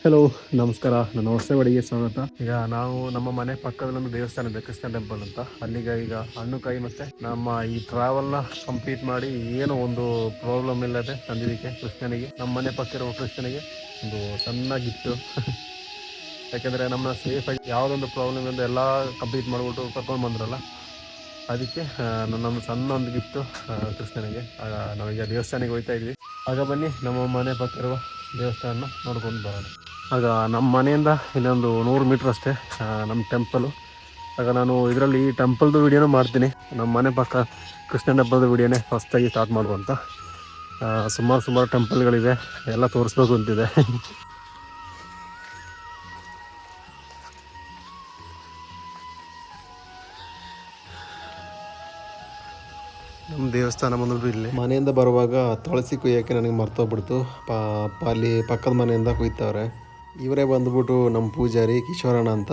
Hello, ನಮಸ್ಕಾರ. ನನ್ನ ಹೊಸ ಬಡಿಗೆ ಸ್ವಾಗತ. ಈಗ ನಾವು ನಮ್ಮ ಮನೆ ಪಕ್ಕದಲ್ಲೊಂದು ದೇವಸ್ಥಾನ ಇದೆ, ಕೃಷ್ಣ ಟೆಂಪಲ್ ಅಂತ. ಅಲ್ಲಿಗೆ ಈಗ ಹಣ್ಣು ಕಾಯಿ ಮತ್ತೆ ನಮ್ಮ ಈ ಟ್ರಾವೆಲ್ನ ಕಂಪ್ಲೀಟ್ ಮಾಡಿ ಏನೋ ಒಂದು ಪ್ರಾಬ್ಲಮ್ ಇಲ್ಲದೆ ತಂದಿದ್ದಕ್ಕೆ ಕೃಷ್ಣನಿಗೆ, ನಮ್ಮ ಮನೆ ಪಕ್ಕ ಇರುವ ಕೃಷ್ಣನಿಗೆ ಒಂದು ಸಣ್ಣ ಗಿಫ್ಟು. ಯಾಕೆಂದರೆ ನಮ್ಮನ್ನ ಸೇಫಾಗಿ ಯಾವುದೊಂದು ಪ್ರಾಬ್ಲಮ್ ಇಂದ ಎಲ್ಲ ಕಂಪ್ಲೀಟ್ ಮಾಡಿಬಿಟ್ಟು ಕರ್ಕೊಂಡು ಬಂದ್ರಲ್ಲ, ಅದಕ್ಕೆ ನನ್ನೊಂದು ಸಣ್ಣ ಒಂದು ಗಿಫ್ಟು ಕೃಷ್ಣನಿಗೆ. ನಾವೀಗ ದೇವಸ್ಥಾನಕ್ಕೆ ಹೋಗ್ತಾ ಇದ್ವಿ. ಆಗ ಬನ್ನಿ ನಮ್ಮ ಮನೆ ಪಕ್ಕ ಇರುವ ದೇವಸ್ಥಾನ ನೋಡ್ಕೊಂಡು ಬರೋಣ. ಆಗ ನಮ್ಮ ಮನೆಯಿಂದ ಇನ್ನೊಂದು 100 ಮೀಟ್ರ್ ಅಷ್ಟೇ ನಮ್ಮ ಟೆಂಪಲು. ಆಗ ನಾನು ಇದರಲ್ಲಿ ಈ ಟೆಂಪಲ್ದು ವೀಡಿಯೋನೂ ಮಾಡ್ತೀನಿ. ನಮ್ಮ ಮನೆ ಪಕ್ಕ ಕೃಷ್ಣ ಟೆಂಪಲ್ದು ವೀಡಿಯೋನೇ ಫಸ್ಟಾಗಿ ಸ್ಟಾರ್ಟ್ ಮಾಡುವಂತ. ಸುಮಾರು ಟೆಂಪಲ್ಗಳಿದೆ, ಎಲ್ಲ ತೋರಿಸ್ಬೇಕು ಅಂತಿದೆ. ನಮ್ಮ ದೇವಸ್ಥಾನ ಬಂದ್ಬಿಟ್ಟು ಇಲ್ಲಿ ಮನೆಯಿಂದ ಬರುವಾಗ ತುಳಸಿ ಕುಯ್ಯೋಕ್ಕೆ ನನಗೆ ಮರ್ತೋಗ್ಬಿಡ್ತು. ಅಲ್ಲಿ ಪಕ್ಕದ ಮನೆಯಿಂದ ಕುಯ್ತವ್ರೆ. ಇವರೇ ಬಂದ್ಬಿಟ್ಟು ನಮ್ಮ ಪೂಜಾರಿ ಕಿಶೋರಣ್ಣ ಅಂತ.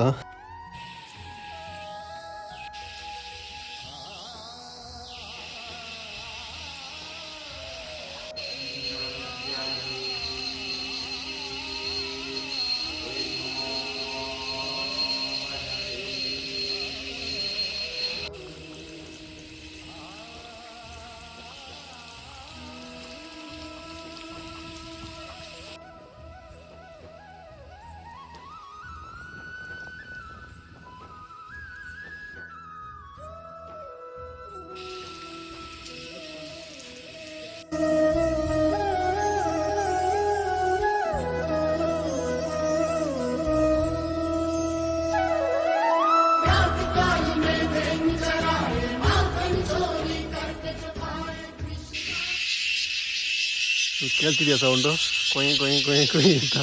ಕೇಳ್ತಿದೆಯಾ ಸೌಂಡು? ಕೊಯ್ ಕೊಯ್ ಕೊಯ್ ಕೊಯ್ ಅಂತ.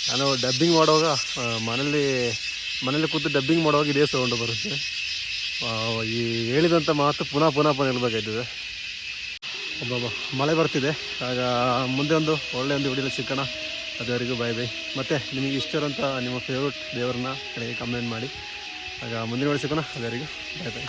ನಾನು ಡಬ್ಬಿಂಗ್ ಮಾಡುವಾಗ ಮನೇಲಿ ಕೂತು ಡಬ್ಬಿಂಗ್ ಮಾಡುವಾಗ ಇದೇ ಸೌಂಡು ಬರುತ್ತೆ. ಈ ಹೇಳಿದಂಥ ಮಾತು ಪುನಃ ಹೇಳ್ಬೇಕಾಯ್ತದೆ. ಒಬ್ಬ ಮಳೆ ಬರ್ತಿದೆ. ಆಗ ಮುಂದೆ ಒಳ್ಳೆ ಒಂದು ವಿಡಿಯೋಲಿ ಸಿಕ್ಕೋಣ. ಅದುವರೆಗೂ ಬೈ. ಮತ್ತು ನಿಮಗೆ ಇಷ್ಟರಂಥ ನಿಮ್ಮ ಫೇವ್ರೇಟ್ ದೇವ್ರನ್ನ ಕಡೆಗೆ ಕಮೆಂಟ್ ಮಾಡಿ. ಆಗ ಮುಂದಿನ ವಿಡಿಯೋ ಸಿಕ್ಕೋಣ. ಅದುವರೆಗೂ ಬೈ.